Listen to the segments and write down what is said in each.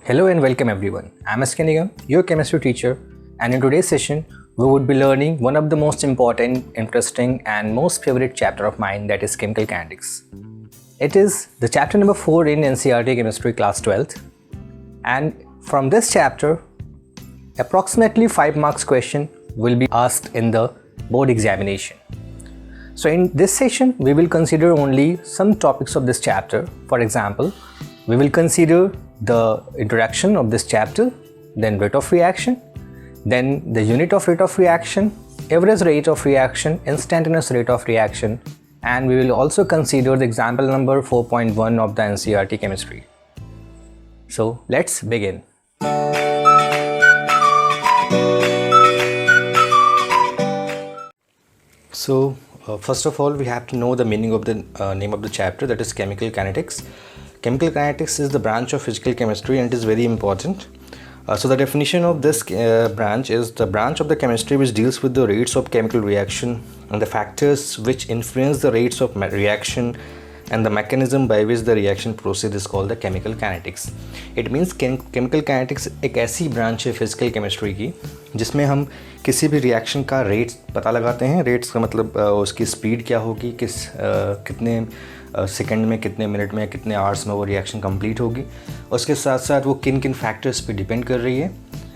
Hello and welcome everyone. I'm S.K. Nigam, your chemistry teacher, and in today's session, we would be learning one of the most important, interesting, and most favorite chapter of mine, that is chemical kinetics. It is the chapter number 4 in NCERT Chemistry class 12th, and from this chapter, approximately 5 marks question will be asked in the board examination. So in this session, we will consider only some topics of this chapter. For example, we will consider the introduction of this chapter, then rate of reaction, then the unit of rate of reaction, average rate of reaction, instantaneous rate of reaction, and we will also consider the example number 4.1 of the NCERT chemistry. So let's begin. So first of all, we have to know the meaning of the name of the chapter, that is chemical kinetics. Chemical kinetics is the branch of physical chemistry and it is very important. So the definition of this branch is the branch of the chemistry which deals with the rates of chemical reaction and the factors which influence the rates of reaction and the mechanism by which the reaction process is called the chemical kinetics. It means chemical kinetics एक ऐसी branch है physical chemistry की जिसमें हम किसी भी reaction का rate पता लगाते हैं. रेट्स का मतलब उसकी स्पीड क्या होगी, कितने सेकंड में, कितने मिनट में, कितने आवर्स में वो रिएक्शन कंप्लीट होगी, उसके साथ साथ वो किन किन फैक्टर्स पे डिपेंड कर रही है,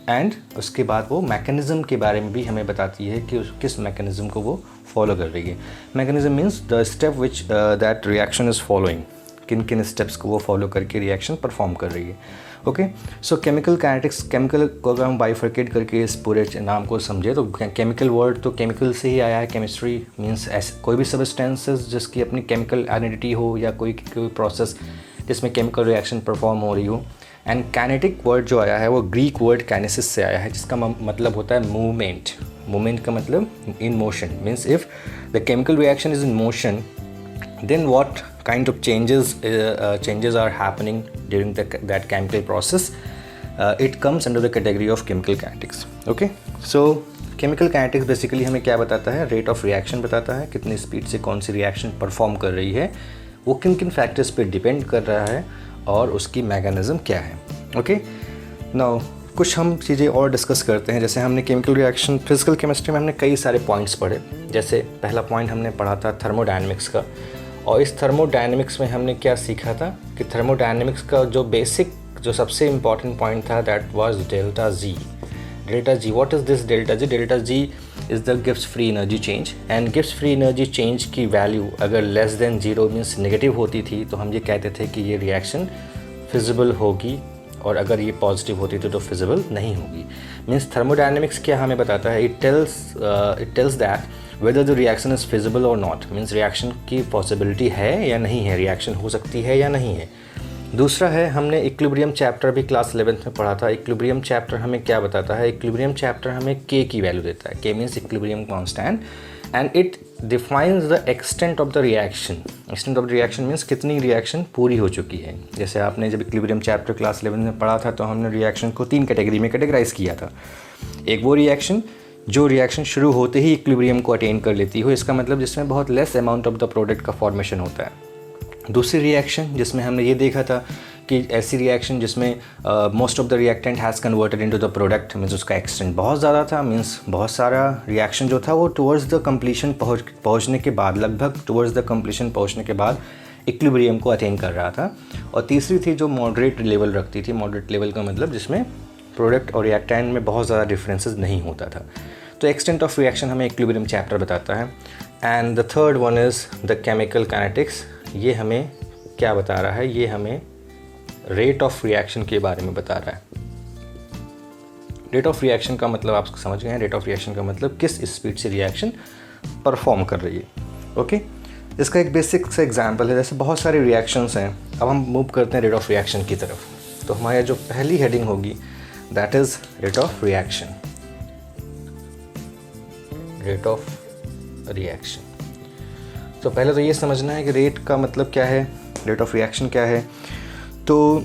एंड उसके बाद वो मैकेनिज़्म के बारे में भी हमें बताती है कि किस मैकेनिज़्म को वो फॉलो कर रही है. Mechanism means the step which that reaction is following, किन किन स्टेप्स को वो फॉलो करके रिएक्शन परफॉर्म कर रही है. ओके, सो केमिकल काइनेटिक्स, केमिकल को अगर हम बाइफर्केट करके इस पूरे नाम को समझे तो केमिकल वर्ड तो केमिकल से ही आया है. केमिस्ट्री मीन्स कोई भी सब्सटेंसेस जिसकी अपनी केमिकल आइडेंटिटी हो या कोई प्रोसेस जिसमें केमिकल रिएक्शन परफॉर्म हो रही हो. एंड काइनेटिक वर्ड जो आया है वो ग्रीक वर्ड काइनेसिस से आया है, जिसका मतलब होता है मूवमेंट. मूवमेंट का मतलब in motion, means if the chemical reaction is in motion, then what kind of changes are happening during that chemical process, it comes under the category of chemical kinetics. Okay, so chemical kinetics basically हमें क्या बताता है, rate of reaction बताता है, कितनी speed से कौन सी reaction perform कर रही है, वो किन किन फैक्टर्स पे डिपेंड कर रहा है और उसकी मैकेनिज़्म क्या है. ओके, नाउ कुछ हम चीज़ें और डिस्कस करते हैं. जैसे हमने केमिकल रिएक्शन फिजिकल केमिस्ट्री में हमने कई सारे पॉइंट्स पढ़े. जैसे पहला पॉइंट हमने पढ़ा था थर्मोडायनेमिक्स का, और इस थर्मोडायनेमिक्स में हमने क्या सीखा था कि थर्मोडायनेमिक्स का जो बेसिक, जो सबसे इम्पॉर्टेंट पॉइंट था, that was delta G. Delta G, what is this delta G? Delta G is the Gibbs free energy change, and Gibbs free energy change की वैल्यू अगर लेस देन 0 मीन्स नेगेटिव होती थी तो हम ये कहते थे कि ये रिएक्शन फिजिबल होगी, और अगर ये पॉजिटिव होती थी तो फिजिबल नहीं होगी. मीन्स थर्मोडायनेमिक्स क्या हमें बताता है, it tells that whether the reaction is feasible or not, means reaction की पॉसिबिलिटी है या नहीं है, रिएक्शन हो सकती है या नहीं है. दूसरा है, हमने इक्विलिब्रियम चैप्टर भी क्लास 11th में पढ़ा था. इक्विलिब्रियम चैप्टर हमें क्या बताता है, इक्विलिब्रियम चैप्टर हमें K की वैल्यू देता है. K means equilibrium constant, and it defines the extent of the reaction. Extent of the reaction means कितनी रिएक्शन पूरी हो चुकी है. जैसे आपने जब इक्विलिब्रियम चैप्टर क्लास 11 में पढ़ा था तो हमने रिएक्शन को 3 कैटेगरी में कैटेगराइज किया था. एक वो रिएक्शन जो रिएक्शन शुरू होते ही इक्विलिब्रियम को अटेन कर लेती हो, इसका मतलब जिसमें बहुत less amount of the product का फॉर्मेशन होता है. दूसरी रिएक्शन जिसमें हमने ये देखा था कि ऐसी रिएक्शन जिसमें most of the reactant has converted into the product, means उसका एक्सटेंट बहुत ज़्यादा था, मीन्स बहुत सारा रिएक्शन जो था वो टुवर्ड्स द कंप्लीशन पहुँचने के बाद, लगभग टुवर्ड्स द कंप्लीशन पहुँचने के बाद इक्विलिब्रियम को अटेन कर रहा था. और तीसरी थी जो मॉडरेट लेवल रखती थी. मॉडरेट लेवल का मतलब जिसमें प्रोडक्ट और रिएक्टेंट में बहुत ज़्यादा डिफरेंसेस नहीं होता था. तो एक्सटेंट ऑफ रिएक्शन हमें इक्विलिब्रियम चैप्टर बताता है. And the third one is the chemical kinetics. ये हमें क्या बता रहा है, ये हमें रेट ऑफ रिएक्शन के बारे में बता रहा है. रेट ऑफ रिएक्शन का मतलब आप समझ गए हैं. रेट ऑफ रिएक्शन का मतलब किस स्पीड से रिएक्शन परफॉर्म कर रही है. ओके, इसका एक बेसिक सा एग्जांपल है. जैसे बहुत सारे रिएक्शंस हैं. अब हम मूव करते हैं रेट ऑफ रिएक्शन की तरफ. तो हमारी जो पहली हेडिंग होगी that is rate of reaction. Rate of reaction. तो पहले तो ये समझना है कि रेट का मतलब क्या है, रेट ऑफ रिएक्शन क्या है. तो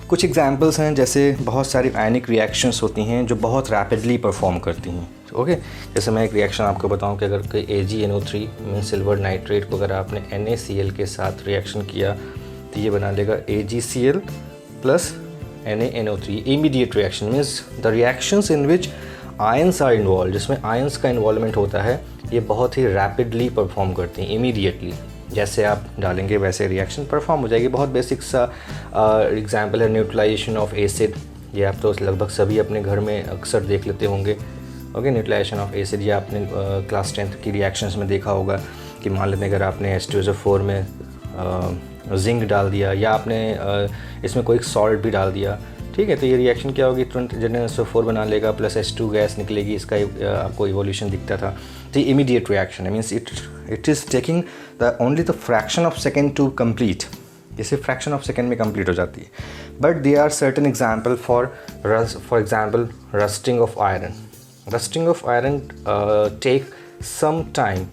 कुछ एग्जांपल्स हैं. जैसे बहुत सारी आयनिक रिएक्शंस होती हैं जो बहुत रैपिडली परफॉर्म करती हैं. ओके, जैसे मैं एक रिएक्शन आपको बताऊं कि अगर कोई AgNO3 मीन्स सिल्वर नाइट्रेट को अगर आपने NaCl के साथ रिएक्शन किया तो ये बना देगा AgCl plus NaNO3, immediate reaction means the reactions in which ions are involved, जिसमें ions का involvement होता है, ये बहुत ही rapidly perform करती हैं, immediately. जैसे आप डालेंगे वैसे रिएक्शन परफॉर्म हो जाएगी. बहुत बेसिक सा एग्जांपल है न्यूट्रलाइजेशन ऑफ एसिड. ये आप तो लगभग सभी अपने घर में अक्सर देख लेते होंगे. ओके, न्यूट्रलाइजेशन ऑफ एसिड ये आपने क्लास 10th की रिएक्शंस में देखा होगा कि मान लेते हैं अगर आपने H2SO4 में जिंक डाल दिया या आपने इसमें कोई सॉल्ट भी डाल दिया, ठीक है, तो ये रिएक्शन क्या होगी, तुरंत ZnSO4 बना लेगा प्लस H2 गैस निकलेगी. इसका आपको इवोल्यूशन दिखता था. तो ये इमीडिएट रिएक्शन है, means it is taking the only the fraction of second to complete. ये सिर्फ फ्रैक्शन ऑफ सेकेंड में कंप्लीट हो जाती है. But they are certain example for example rusting of iron. Rusting of iron take some time,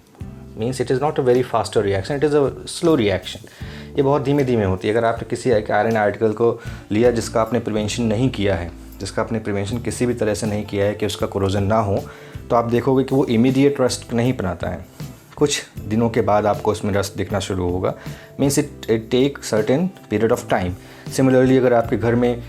means it is not a very faster reaction, it is a slow reaction. ये बहुत धीमे धीमे होती है. अगर आपने किसी एक आयरन आर्टिकल को लिया जिसका आपने प्रिवेंशन नहीं किया है, जिसका आपने प्रिवेंशन किसी भी तरह से नहीं किया है कि उसका कोरोजन ना हो, तो आप देखोगे कि वो इमीडिएट रस्ट नहीं बनाता है. कुछ दिनों के बाद आपको उसमें रस्ट दिखना शुरू होगा. Means it take certain period of time. Similarly अगर आपके घर में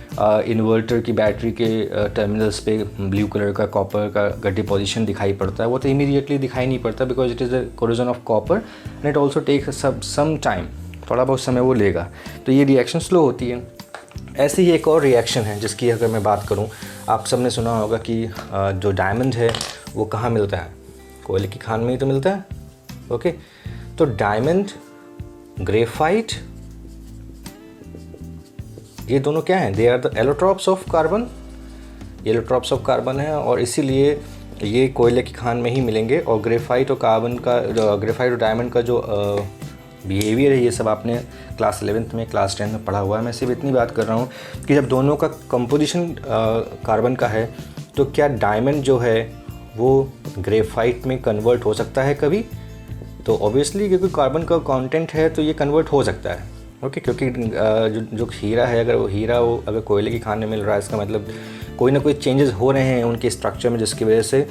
इन्वर्टर की बैटरी के टर्मिनल्स पे ब्लू कलर का कॉपर का डिपोजिशन दिखाई पड़ता है, वो तो इमीडिएटली दिखाई नहीं पड़ता because it is the corrosion of copper and it also take some time. थोड़ा बहुत समय वो लेगा. तो ये रिएक्शन स्लो होती है. ऐसे ही एक और रिएक्शन है जिसकी अगर मैं बात करूं, आप सबने सुना होगा कि जो डायमंड है वो कहाँ मिलता है, कोयले की खान में ही तो मिलता है. ओके, तो डायमंड, ग्रेफाइट, ये दोनों क्या हैं, they are the allotropes of carbon. Allotropes of carbon है और इसीलिए ये कोयले की खान में ही मिलेंगे. और ग्रेफाइट और कार्बन का ग्रेफाइट और डायमंड का जो बिहेवियर है, ये सब आपने क्लास 11th में, क्लास 10 में पढ़ा हुआ है. मैं सिर्फ इतनी बात कर रहा हूँ कि जब दोनों का कंपोजिशन कार्बन का है, तो क्या डायमंड जो है वो ग्रेफाइट में कन्वर्ट हो सकता है कभी? तो ऑब्वियसली क्योंकि कार्बन का कंटेंट है तो ये कन्वर्ट हो सकता है. ओके, क्योंकि जो हीरा है, अगर वो हीरा वो अगर कोयले की खान में मिल रहा है, इसका मतलब कोई ना कोई चेंजेस हो रहे हैं उनके स्ट्रक्चर में, जिसकी वजह से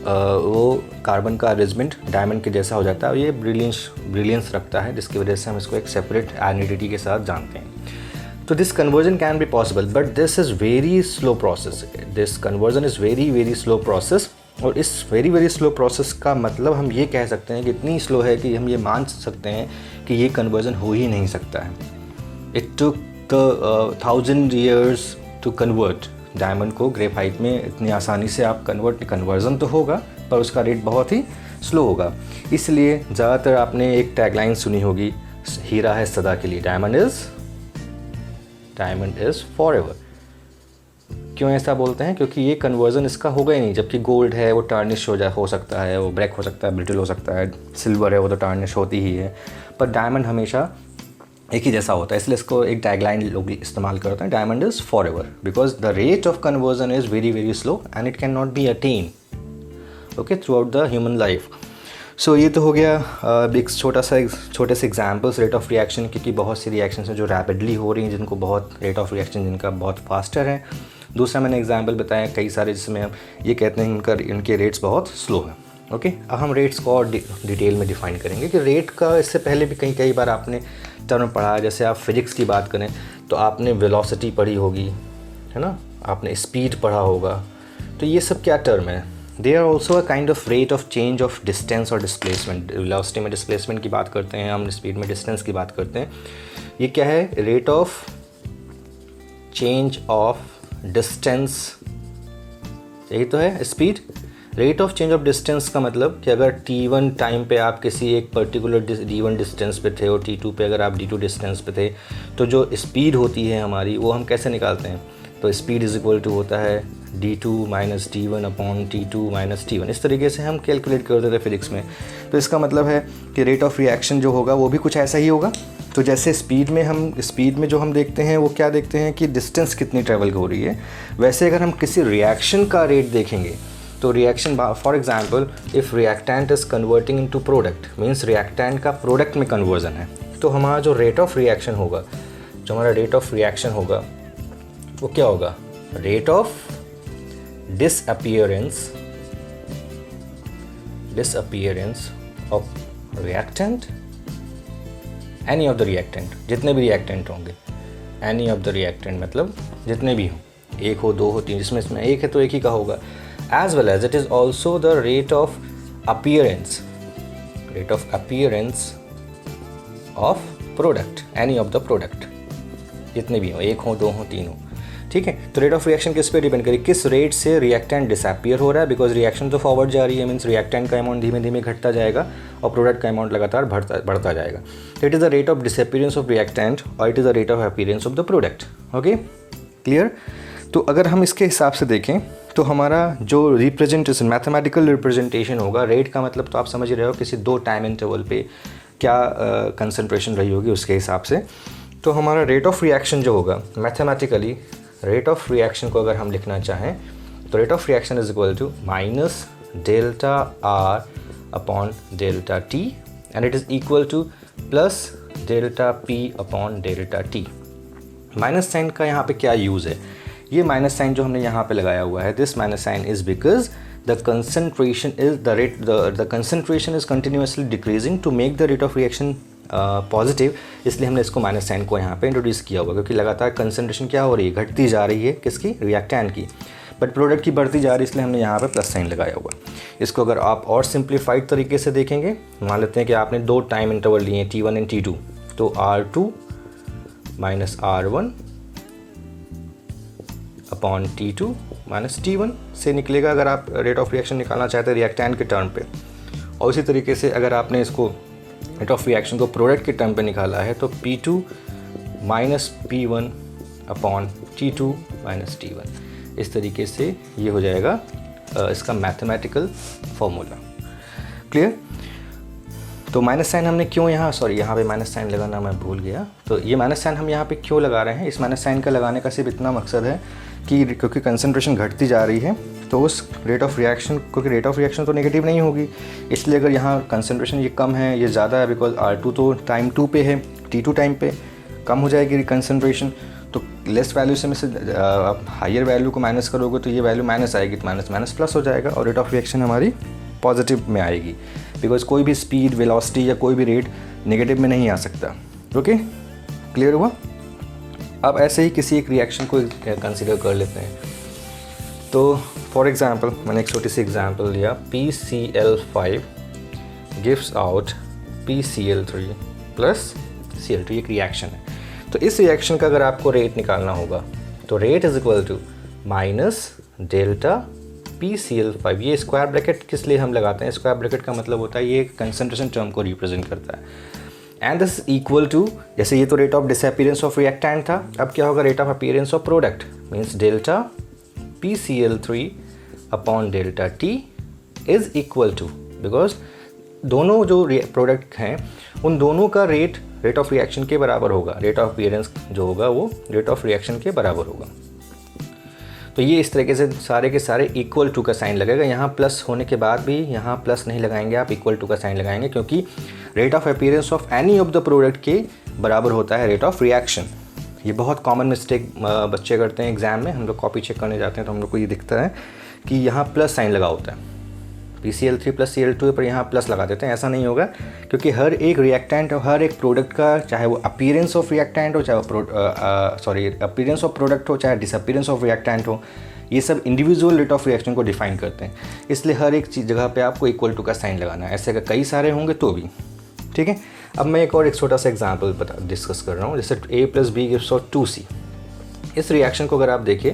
वो कार्बन का अरेंजमेंट डायमंड के जैसा हो जाता है और ये ब्रिलियंस रखता है, जिसकी वजह से हम इसको एक सेपरेट आइडेंटिटी के साथ जानते हैं. तो this conversion can be possible but this is very slow process. This conversion is very slow process. और इस वेरी स्लो प्रोसेस का मतलब हम ये कह सकते हैं कि इतनी स्लो है कि हम ये मान सकते हैं कि ये कन्वर्जन हो ही नहीं सकता है. It took 1000 years to convert diamond को ग्रेफाइट में. इतनी आसानी से आप कन्वर्जन तो होगा पर उसका रेट बहुत ही स्लो होगा. इसलिए ज़्यादातर आपने एक टैगलाइन सुनी होगी, हीरा है सदा के लिए, डायमंड इज़ फॉरएवर. क्यों ऐसा बोलते हैं? क्योंकि ये कन्वर्जन इसका होगा ही नहीं. जबकि गोल्ड है वो टार्निश हो सकता है, वो ब्रेक हो सकता है, ब्रिटल हो सकता है. सिल्वर है वो तो टार्निश होती ही है. पर डायमंड हमेशा एक ही जैसा होता है. इसलिए इसको एक टैगलाइन लोग इस्तेमाल करते हैं, diamond is forever, because the rate of conversion is very slow and it can not be attain okay throughout the human life. So ये तो हो गया एक छोटे से एग्जाम्पल्स रेट ऑफ रिएक्शन, क्योंकि बहुत सी रिएक्शंस हैं जो रैपिडली हो रही हैं, जिनको बहुत रेट ऑफ रिएक्शन जिनका बहुत फास्टर है. दूसरा मैंने एग्जाम्पल बताया कई सारे जिसमें हम ये कहते हैं इनके रेट्स बहुत स्लो हैं. ओके, अब हम रेट्स को और डिटेल में डिफाइन करेंगे कि रेट का इससे पहले भी कई बार आपने टर्म पढ़ा. जैसे आप फिजिक्स की बात करें तो आपने वेलोसिटी पढ़ी होगी, है ना, आपने स्पीड पढ़ा होगा. तो ये सब क्या टर्म है? They are also a kind of rate of change of distance और डिस्प्लेसमेंट. वेलोसिटी में डिस्प्लेसमेंट की बात करते हैं हम, स्पीड में डिस्टेंस की बात करते हैं. ये क्या है? Rate of change of distance, यही तो है speed. Rate of change of distance का मतलब कि अगर t1 टाइम पे आप किसी एक पर्टिकुलर d1 डिस्टेंस पे थे और t2 पे अगर आप d2 डिस्टेंस पे थे, तो जो स्पीड होती है हमारी वो हम कैसे निकालते हैं? तो स्पीड इज इक्वल टू होता है d2 minus t1 upon t2 minus t1. इस तरीके से हम कैलकुलेट करते थे फिजिक्स में. तो इसका मतलब है कि रेट ऑफ रिएक्शन जो होगा वो भी कुछ ऐसा ही होगा. तो जैसे स्पीड में जो हम देखते हैं वो क्या देखते हैं कि डिस्टेंस कितनी ट्रैवल हो रही है, वैसे अगर हम किसी रिएक्शन का रेट देखेंगे तो reaction, for example if reactant is converting into product, means reactant का प्रोडक्ट में कन्वर्जन है, तो हमारा जो रेट ऑफ रिएक्शन होगा, वो क्या होगा? Rate of disappearance of reactant, any of the reactant, जितने भी रिएक्टेंट होंगे, एनी ऑफ द रिएक्टेंट, मतलब जितने भी हों, एक हो, दो हो, तीन, जिसमें इसमें एक है तो एक ही का होगा, as well as it is also the rate of appearance of product, any of the product, जितने भी हो, एक हो, दो हो, तीन हो, ठीक है। तो रेट ऑफ रिएक्शन किस पे डिपेंड करेगी, किस रेट से रिएक्टेंट डिसअपीयर हो रहा है, बिकॉज रिएक्शन तो फॉरवर्ड जा रही है, मीन्स रिएक्टेंट का अमाउंट धीमे धीमे घटता जाएगा और प्रोडक्ट का अमाउंट लगातार बढ़ता जाएगा। तो it is the rate of disappearance of reactant और it is the rate of appearance of the product. Okay, clear. तो अगर हम इसके हिसाब से देखें तो हमारा जो रिप्रेजेंटेशन, मैथमेटिकल रिप्रेजेंटेशन होगा, रेट का मतलब तो आप समझ रहे हो किसी दो टाइम इंटरवल पे क्या कंसंट्रेशन रही होगी उसके हिसाब से। तो हमारा रेट ऑफ रिएक्शन जो होगा, मैथमेटिकली रेट ऑफ रिएक्शन को अगर हम लिखना चाहें तो rate of reaction is equal to minus delta R upon delta T and it is equal to plus delta P upon delta T. Minus sign का यहाँ पे क्या यूज़ है, ये माइनस साइन जो हमने यहाँ पे लगाया हुआ है, this minus sign is because the concentration is the concentration is continuously decreasing to make the rate of reaction positive, इसलिए हमने इसको माइनस साइन को यहाँ पे इंट्रोड्यूस किया हुआ, क्योंकि लगातार कंसंट्रेशन क्या हो रही है, घटती जा रही है, किसकी, रिएक्टेंट की, बट प्रोडक्ट की बढ़ती जा रही है, इसलिए हमने यहाँ पे प्लस साइन लगाया हुआ। इसको अगर आप और सिंप्लीफाइड तरीके से देखेंगे, मान लेते हैं कि आपने दो टाइम इंटरवल लिए हैं T1 एंड T2, तो R2 minus R1 upon T2 minus T1 से निकलेगा अगर आप रेट ऑफ रिएक्शन निकालना चाहते हैं रिएक्टेंट के टर्म पे। और इसी तरीके से अगर आपने इसको रेट ऑफ रिएक्शन को प्रोडक्ट के टर्म पे निकाला है तो P2 minus P1 upon T2 minus T1, इस तरीके से ये हो जाएगा इसका मैथमेटिकल फॉर्मूला। क्लियर। तो माइनस साइन हमने क्यों यहाँ पे माइनस साइन लगाना मैं भूल गया। तो ये माइनस साइन हम यहाँ पे क्यों लगा रहे हैं, इस माइनस साइन का लगाने का सिर्फ इतना मकसद है कि क्योंकि कंसंट्रेशन घटती जा रही है तो उस रेट ऑफ रिएक्शन, क्योंकि रेट ऑफ रिएक्शन तो नेगेटिव नहीं होगी, इसलिए अगर यहाँ कंसंट्रेशन ये कम है, ये ज़्यादा है, बिकॉज R2 तो टाइम 2 पे है, T2 टाइम पे कम हो जाएगी कंसंट्रेशन, तो लेस वैल्यू से में से आप हायर वैल्यू को माइनस करोगे तो ये वैल्यू माइनस आएगी, तो माइनस माइनस प्लस हो जाएगा और रेट ऑफ रिएक्शन हमारी पॉजिटिव में आएगी, बिकॉज कोई भी स्पीड, वेलोसिटी या कोई भी रेट नेगेटिव में नहीं आ सकता। ओके, क्लियर हुआ। अब ऐसे ही किसी एक रिएक्शन को कंसिडर कर लेते हैं। तो फॉर एग्जांपल मैंने एक छोटी सी एग्जांपल लिया, PCl5 gives out PCl3 plus Cl2, एक रिएक्शन है। तो इस रिएक्शन का अगर आपको रेट निकालना होगा तो rate is equal to minus delta PCl5। ये स्क्वायर ब्रैकेट किस लिए हम लगाते हैं, स्क्वायर ब्रैकेट का मतलब होता है ये कंसंट्रेशन टर्म को रिप्रेजेंट करता है, एंड दिस इक्वल टू, जैसे ये तो rate of disappearance of reactant था, अब क्या होगा, rate of appearance of product, means delta PCl3 upon delta T is equal to, because दोनों जो प्रोडक्ट हैं उन दोनों का रेट ऑफ रिएक्शन के बराबर होगा, रेट ऑफ अपीयरेंस जो होगा वो रेट ऑफ रिएक्शन के बराबर होगा। तो ये इस तरीके से सारे के सारे इक्वल टू का साइन लगेगा, यहाँ प्लस होने के बाद भी यहाँ प्लस नहीं लगाएंगे, आप इक्वल टू का साइन लगाएंगे, क्योंकि rate of appearance of any of the product के बराबर होता है रेट ऑफ रिएक्शन। ये बहुत कॉमन मिस्टेक बच्चे करते हैं एग्जाम में, हम लोग कॉपी चेक करने जाते हैं तो हम लोग को ये दिखता है कि यहाँ प्लस साइन लगा होता है, PCl3 प्लस Cl2 पर यहाँ प्लस लगा देते हैं, ऐसा नहीं होगा, क्योंकि हर एक रिएक्टेंट और हर एक प्रोडक्ट का, चाहे वो अपीयरेंस ऑफ रिएक्टेंट हो, चाहे अपीयरेंस ऑफ प्रोडक्ट हो, चाहे डिसअपीयरेंस ऑफ रिएक्टेंट हो, ये सब इंडिविजुअल रेट ऑफ रिएक्शन को डिफाइन करते हैं, इसलिए हर एक चीज़ जगह पे आपको इक्वल टू का साइन लगाना है, ऐसे अगर कई सारे होंगे तो भी। ठीक है, अब मैं एक छोटा सा एग्जाम्पल डिस्कस कर रहा हूँ, जैसे A plus B gives out 2C। इस रिएक्शन को अगर आप देखें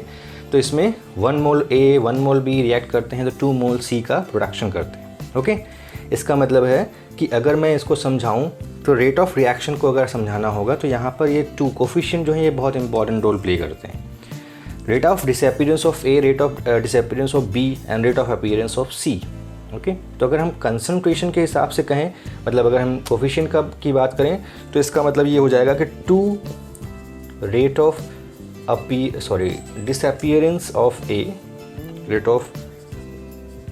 तो इसमें 1 मोल A 1 मोल B रिएक्ट करते हैं तो 2 मोल C का प्रोडक्शन करते हैं। ओके, इसका मतलब है कि अगर मैं इसको समझाऊं तो रेट ऑफ रिएक्शन को अगर समझाना होगा तो यहाँ पर ये 2 कोफिशिएंट जो हैं ये बहुत इंपॉर्टेंट रोल प्ले करते हैं, rate of disappearance of A, rate of disappearance of B and rate of appearance of C। Okay, तो अगर हम कंसंट्रेशन के हिसाब से कहें, मतलब अगर हम कोफिशिएंट की बात करें तो इसका मतलब ये हो जाएगा कि 2 rate of disappearance of A, rate of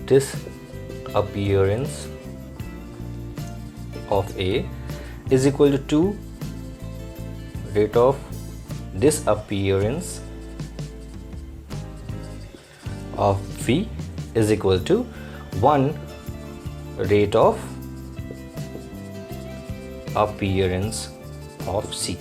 disappearance of A is equal to 2 rate of disappearance of V is equal to 1 rate of appearance of C।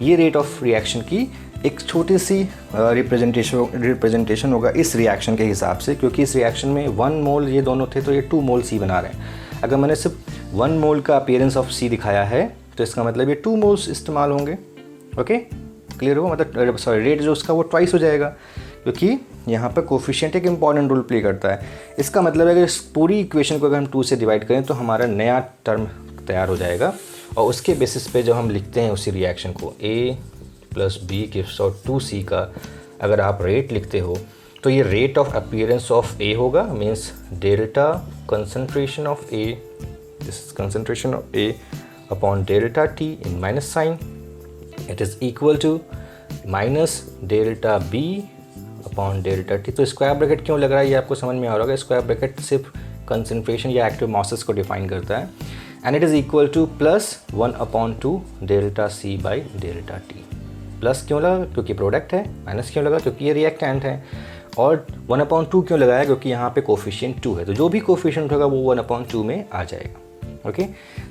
ये रेट ऑफ रिएक्शन की एक छोटी सी रिप्रेजेंटेशन होगा इस रिएक्शन के हिसाब से, क्योंकि इस रिएक्शन में 1 मोल ये दोनों थे तो ये 2 मोल सी बना रहे हैं। अगर मैंने सिर्फ 1 मोल का अपीयरेंस ऑफ सी दिखाया है तो इसका मतलब ये 2 मोल्स इस्तेमाल होंगे। ओके, क्लियर हो? मतलब सॉरी, रेट जो उसका वो ट्वाइस हो जाएगा, क्योंकि यहाँ पर कोफिशिएंट एक इंपॉर्टेंट रोल प्ले करता है। इसका मतलब है कि इस पूरी इक्वेशन को अगर हम 2 से डिवाइड करें तो हमारा नया टर्म तैयार हो जाएगा, और उसके बेसिस पे जब हम लिखते हैं उसी रिएक्शन को A + B gives out 2C का अगर आप रेट लिखते हो तो ये rate of appearance of A होगा, means delta concentration of A, this is concentration of A upon delta T in minus sign, it is equal to minus delta B upon delta T। तो square bracket क्यों लग रहा है ये आपको समझ में आ रहा होगा। स्क्वायर ब्रैकेट सिर्फ कंसंट्रेशन या एक्टिव मासेस को डिफाइन करता है, and it is equal to +1/2 delta C by delta T। Plus क्यों लगा? क्योंकि प्रोडक्ट है। माइनस क्यों लगा? क्योंकि ये रिएक्टेंट है। और 1/2 क्यों लगाया? क्योंकि यहाँ पे कोफिशिएंट 2 है, तो जो भी कोफिशिएंट होगा वो 1/2 में आ जाएगा। ओके,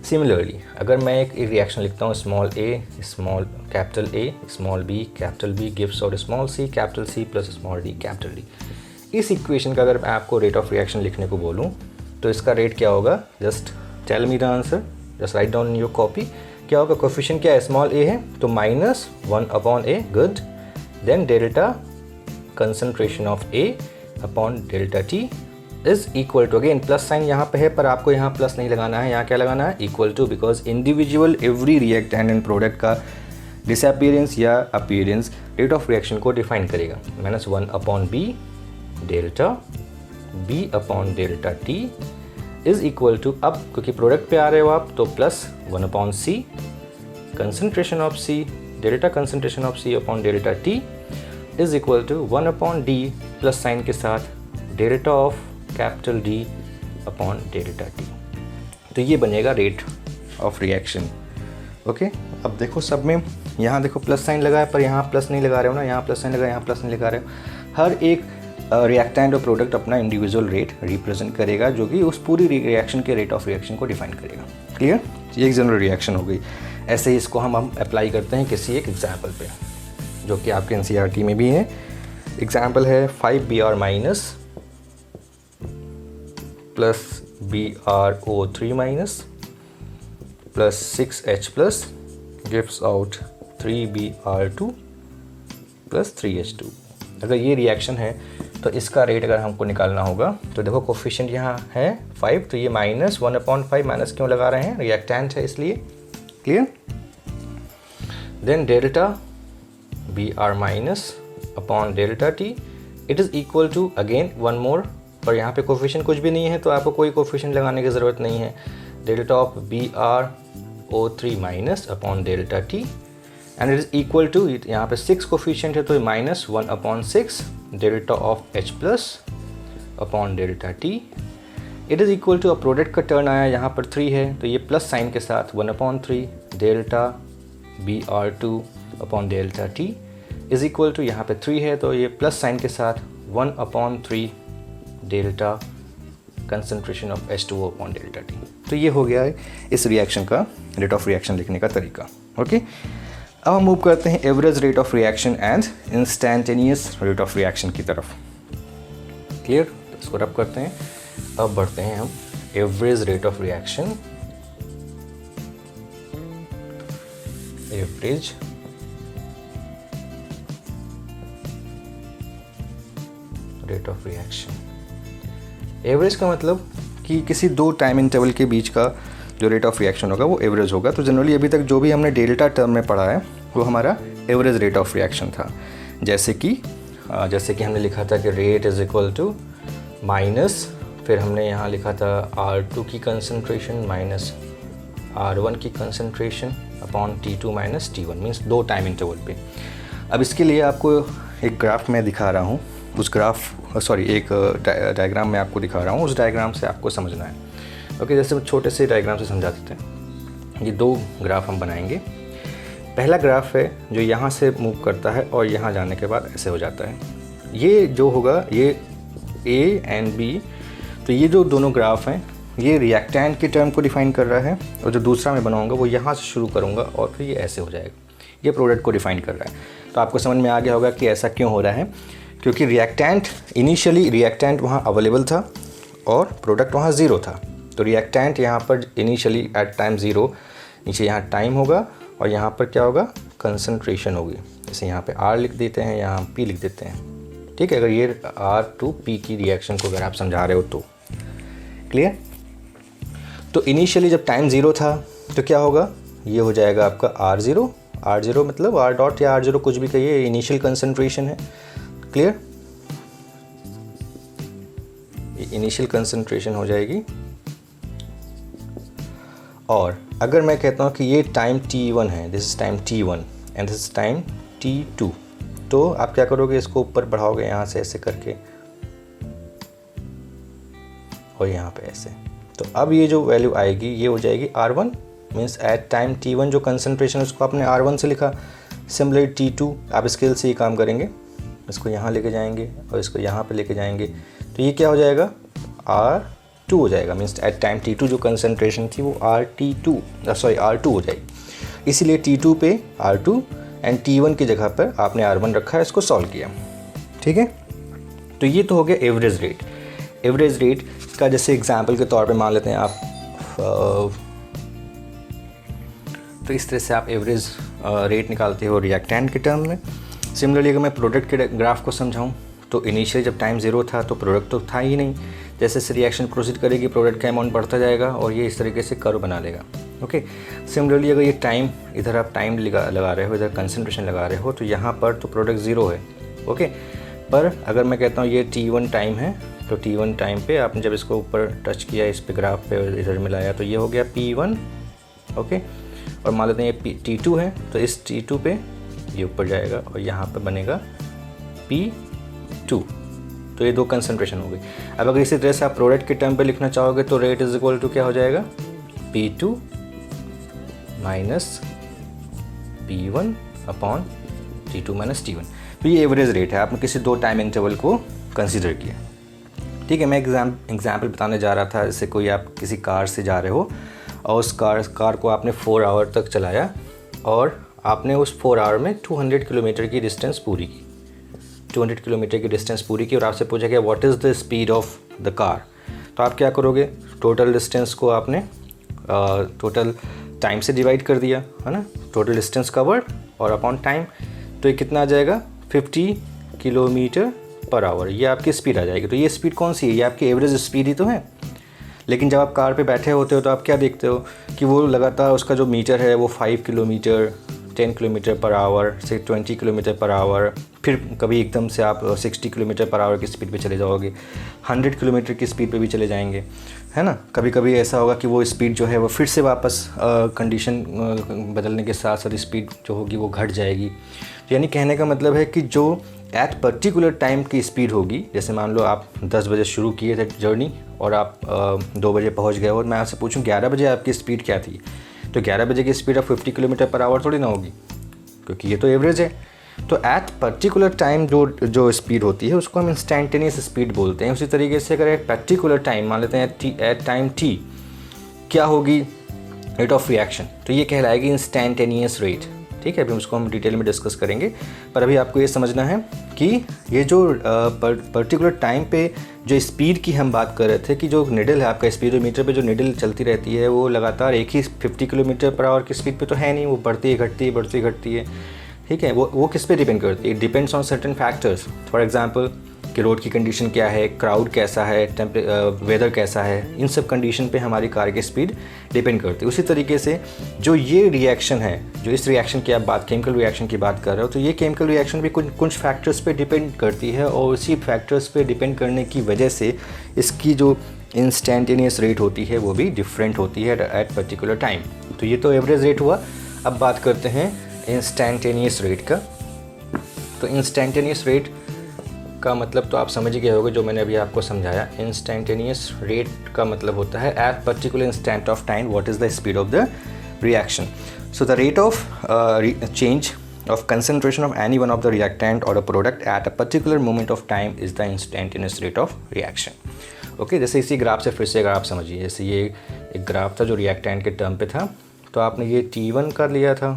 सिमिलरली अगर मैं एक रिएक्शन लिखता हूँ small a small capital A small b capital B gives out small c capital C plus small d capital D, इस इक्वेशन का अगर मैं आपको रेट ऑफ रिएक्शन लिखने को बोलूँ तो इसका रेट क्या होगा? Just tell me the answer, just write down in your copy. क्या होगा? कोफिशिएंट क्या है? स्मॉल a है तो -1/a, good. Then delta concentration of A upon delta T is equal to, again plus sign यहाँ पे है पर आपको यहाँ प्लस नहीं लगाना है, यहाँ क्या लगाना है? Equal to, because individual every reactant and product का डिसअपीयरेंस या अपीयरेंस रेट ऑफ रिएक्शन को डिफाइन करेगा। -1/b delta B upon delta T is equal to, अब क्योंकि प्रोडक्ट पे आ रहे हो आप तो +1/c concentration of C delta concentration of C upon delta T is equal to 1/d plus sign के साथ delta of capital D upon delta T। तो ये बनेगा रेट ऑफ रिएक्शन। ओके, अब देखो सब में यहाँ देखो प्लस साइन लगा है पर यहाँ प्लस नहीं लगा रहे हो ना, यहाँ प्लस साइन लगा, यहाँ प्लस नहीं लगा रहे हो। हर एक रिएक्टेंट और प्रोडक्ट अपना इंडिविजुअल रेट रिप्रेजेंट करेगा जो कि उस पूरी रिएक्शन के रेट ऑफ रिएक्शन को डिफाइन करेगा। क्लियर? ये एक जनरल रिएक्शन हो गई। ऐसे ही इसको हम अप्लाई करते हैं किसी एक एग्जाम्पल पे जो कि आपके NCERT में भी है। एग्जाम्पल है 5Br minus plus BrO3 minus plus 6H plus gives out 3Br2 plus 3H2। अगर ये रिएक्शन है तो इसका रेट अगर हमको निकालना होगा तो देखो कोफिशिएंट यहाँ है 5, तो ये -1/5, माइनस क्यों लगा रहे हैं? रिएक्टेंट है इसलिए। Clear? Then delta Br minus upon delta T it is equal to, again one more, पर यहाँ पे कोफिशिएंट कुछ भी नहीं है तो आपको कोई कोफिशिएंट लगाने की ज़रूरत नहीं है। Delta of BrO3 minus upon delta T and it is equal to, यहाँ पे 6 कोफिशिएंट है तो -1/6 delta of H plus upon delta T it is equal to, अब प्रोडक्ट का टर्न आया यहाँ पर 3 है तो ये प्लस साइन के साथ 1/3 delta Br2 upon delta T is equal to, यहाँ पे 3 है तो ये प्लस साइन के साथ 1/3 delta concentration of H2O upon delta T। तो ये हो गया है इस रिएक्शन का रेट ऑफ रिएक्शन लिखने का तरीका। ओके, अब हम मूव करते हैं average rate of reaction and instantaneous rate of reaction की तरफ। क्लियर? तो इसको रब करते हैं। अब बढ़ते हैं हम average rate of reaction, average rate of reaction. Average का मतलब कि किसी दो टाइम इंटरवल के बीच का जो रेट ऑफ रिएक्शन होगा वो एवरेज होगा। तो जनरली अभी तक जो भी हमने डेल्टा टर्म में पढ़ा है वो हमारा एवरेज रेट ऑफ रिएक्शन था। जैसे कि हमने लिखा था कि rate is equal to minus, फिर हमने यहाँ लिखा था R2 की कंसंट्रेशन माइनस R1 की concentration upon T2 minus T1, means दो टाइम इंटरवल पे। अब इसके लिए आपको एक ग्राफ में दिखा रहा हूँ, उस एक डायग्राम में आपको दिखा रहा हूँ, उस डायग्राम से आपको समझना है। ओके, जैसे छोटे से डायग्राम से समझा देते हैं। ये दो ग्राफ हम बनाएंगे। पहला ग्राफ है जो यहाँ से मूव करता है और यहाँ जाने के बाद ऐसे हो जाता है। ये जो होगा ये A एंड B, तो ये जो दोनों ग्राफ हैं ये रिएक्टेंट के टर्म को डिफाइन कर रहा है, और जो दूसरा मैं बनाऊँगा वो यहाँ से शुरू करूँगा और फिर ये ऐसे हो जाएगा। ये प्रोडक्ट को डिफाइन कर रहा है। तो आपको समझ में आ गया होगा कि ऐसा क्यों हो रहा है, क्योंकि रिएक्टेंट इनिशियली रिएक्टेंट वहाँ अवेलेबल था और प्रोडक्ट वहाँ ज़ीरो था। तो रिएक्टेंट यहाँ पर इनिशियली एट टाइम ज़ीरो, नीचे यहाँ टाइम होगा और यहाँ पर क्या होगा, कंसंट्रेशन होगी। जैसे यहाँ पे R लिख देते हैं, यहाँ P लिख देते हैं, ठीक है। अगर ये R to P की रिएक्शन को अगर आप समझा रहे हो तो क्लियर। तो इनिशियली जब टाइम ज़ीरो था तो क्या होगा, ये हो जाएगा आपका R0। R0 मतलब R डॉट या R0 कुछ भी कहिए, इनिशियल कंसंट्रेशन है, क्लियर। इनिशियल कंसंट्रेशन हो जाएगी। और अगर मैं कहता हूँ कि ये टाइम T1 है, this is time T1 and this is time T2, तो आप क्या करोगे, इसको ऊपर बढ़ाओगे यहाँ से ऐसे करके और यहाँ पे ऐसे। तो अब ये जो वैल्यू आएगी ये हो जाएगी R1, means at time T1 जो कंसंट्रेशन उसको आपने R1 से लिखा। सिमिलरली T2 आप स्केल से ही काम करेंगे, इसको यहाँ लेके जाएंगे और इसको यहाँ पे लेके जाएंगे, तो ये क्या हो जाएगा, R2 हो जाएगा। मीन्स एट टाइम T2 जो कंसंट्रेशन थी वो R2 हो जाएगी। इसीलिए T2 पे R2 एंड T1 की जगह पर आपने R1 रखा है, इसको सॉल्व किया, ठीक है। तो ये तो हो गया एवरेज रेट। एवरेज रेट का जैसे एग्जांपल के तौर पे मान लेते हैं आप, तो इस तरह से आप एवरेज रेट निकालते हो रिएक्टेंट के टर्म में। सिमिलरली अगर मैं प्रोडक्ट के ग्राफ को समझाऊं तो इनिशियल जब टाइम ज़ीरो था तो प्रोडक्ट तो था ही नहीं, जैसे से रिएक्शन प्रोसीड करेगी प्रोडक्ट का अमाउंट बढ़ता जाएगा और ये इस तरीके से कर्व बना लेगा, ओके। सिमिलरली अगर ये टाइम, इधर आप टाइम लगा रहे हो, इधर कंसंट्रेशन लगा रहे हो, तो यहाँ पर तो प्रोडक्ट ज़ीरो है, ओके। पर अगर मैं कहता हूँ ये T1 टाइम है, तो T1 टाइम पे आपने जब इसको ऊपर टच किया, इस पे ग्राफ पे और इधर मिलाया, तो ये हो गया P1, ओके। और मान लेते हैं ये T2 है, तो इस T2 पे ये ऊपर जाएगा और यहाँ पे बनेगा P2। तो ये दो कंसंट्रेशन हो गई। अब अगर इसी तरह से आप प्रोडक्ट के टर्म पे लिखना चाहोगे तो रेट इज इक्वल टू क्या हो जाएगा, P2 minus P1 upon T2 minus T1। तो ये एवरेज रेट है, आपने किसी दो टाइम इंटरवल को कंसीडर किया, ठीक है। मैं एग्जाम्पल बताने जा रहा था, जैसे कोई आप किसी कार से जा रहे हो और उस कार को आपने 4 आवर तक चलाया और आपने उस 4 आवर में 200 किलोमीटर की डिस्टेंस पूरी की, 200 किलोमीटर की डिस्टेंस पूरी की और आपसे पूछा गया what is the speed of the car. तो आप क्या करोगे, टोटल डिस्टेंस को आपने टोटल टाइम से डिवाइड कर दिया, है ना, टोटल डिस्टेंस कवर्ड और अपॉन टाइम, तो ये कितना आ जाएगा, 50 किलोमीटर पर आवर, ये आपकी स्पीड आ जाएगी। तो ये स्पीड कौन सी है, ये आपकी एवरेज स्पीड ही तो है। लेकिन जब आप कार पे बैठे होते हो तो आप क्या देखते हो कि वो लगातार उसका जो मीटर है वो 5 किलोमीटर, 10 किलोमीटर पर आवर से 20 किलोमीटर पर आवर, फिर कभी एकदम से आप 60 किलोमीटर पर आवर की स्पीड पे चले जाओगे, 100 किलोमीटर की स्पीड पे भी चले जाएंगे, है ना। कभी कभी ऐसा होगा कि वो स्पीड जो है वो फिर से वापस कंडीशन बदलने के साथ साथ स्पीड जो होगी वो घट जाएगी। तो यानी कहने का मतलब है कि जो एट पर्टिकुलर टाइम की स्पीड होगी, जैसे मान लो आप 10 बजे शुरू किए थे जर्नी और आप 2 बजे पहुंच गए और मैं आपसे पूछूं 11 बजे आपकी स्पीड क्या थी, तो 11 बजे की speed of 50 kilometre per hour थोड़ी ना होगी, क्योंकि ये तो एवरेज है। तो एट पर्टिकुलर टाइम जो स्पीड होती है उसको हम इंस्टेंटेनियस स्पीड बोलते हैं। उसी तरीके से अगर एट पर्टिकुलर टाइम मान लेते हैं एट टाइम t क्या होगी, रेट ऑफ रिएक्शन, तो ये कहलाएगी इंस्टेंटेनियस रेट, ठीक है। अभी उसको हम डिटेल में डिस्कस करेंगे, पर अभी आपको ये समझना है कि ये जो पर्टिकुलर टाइम पे जो स्पीड की हम बात कर रहे थे कि जो निडल है आपका स्पीडोमीटर पे जो निडल चलती रहती है वो लगातार एक ही 50 किलोमीटर पर आवर की स्पीड पे तो है नहीं, वो बढ़ती है घटती है, ठीक है। वो किस पे डिपेंड करती है, depends on certain factors. For example कि रोड की कंडीशन क्या है, क्राउड कैसा है, वेदर कैसा है, इन सब कंडीशन पे हमारी कार की स्पीड डिपेंड करती है। उसी तरीके से जो ये रिएक्शन है, जो इस रिएक्शन की आप बात केमिकल रिएक्शन की बात कर रहे हो, तो ये केमिकल रिएक्शन भी कुछ फैक्टर्स पे डिपेंड करती है और उसी फैक्टर्स पे डिपेंड करने की वजह से इसकी जो इंस्टेंटेनियस रेट होती है वो भी डिफरेंट होती है एट पर्टिकुलर टाइम। तो ये तो एवरेज रेट हुआ। अब बात करते हैं इंस्टेंटेनियस रेट का। तो इंस्टेंटेनियस रेट का मतलब तो आप समझ ही गए होंगे, जो मैंने अभी आपको समझाया। इंस्टेंटेनियस रेट का मतलब होता है eight particular instant of time what is the speed of the reaction. So the rate of change of concentration of any one of the reactant or a product at a particular moment of time is the instantaneous rate of reaction. Okay, जैसे इसी graph से फिर से अगर आप समझिए, जैसे ये एक ग्राफ था जो रिएक्टेंट के टर्म पे था, तो आपने ये T1 कर लिया था,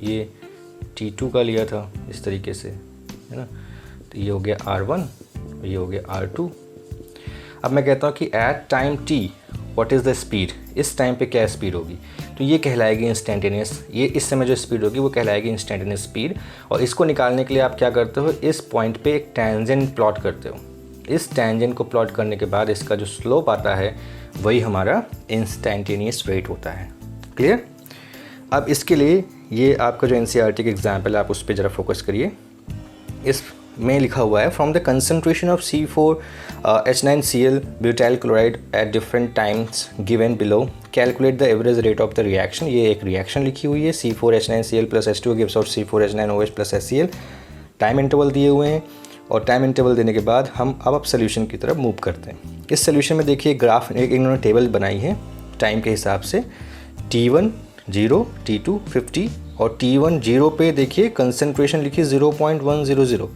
ये T2 का लिया था इस तरीके से, है ना। तो ये हो गया R1, ये हो गया R2। अब मैं कहता हूँ कि at time T what is the speed, इस टाइम पे क्या स्पीड होगी, तो ये कहलाएगी इंस्टेंटेनियस, ये इस समय जो स्पीड होगी वो कहलाएगी इंस्टेंटेनियस स्पीड। और इसको निकालने के लिए आप क्या करते हो, इस पॉइंट पे एक टेंजेंट प्लॉट करते हो। इस टेंजेंट को प्लॉट करने के बाद इसका जो स्लोप आता है वही हमारा इंस्टेंटेनियस रेट होता है। क्लियर। अब इसके लिए ये आपका जो NCERT का एग्जाम्पल है आप उस पर ज़रा फोकस करिए। इस में लिखा हुआ है from the concentration of C4H9Cl butyl chloride at different times given below calculate the average rate of the reaction. ये एक रिएक्शन लिखी हुई है, C4H9Cl plus H2O gives out C4H9OH plus HCl। Time interval दिए हुए हैं और टाइम इंटरवल देने के बाद हम अब सोल्यूशन की तरफ मूव करते हैं। इस सोल्यूशन में देखिए ग्राफ एक इन्होंने टेबल बनाई है टाइम के हिसाब से, T1 0, T2 50 और T1 0 पे देखिए कंसनट्रेशन लिखी 0.100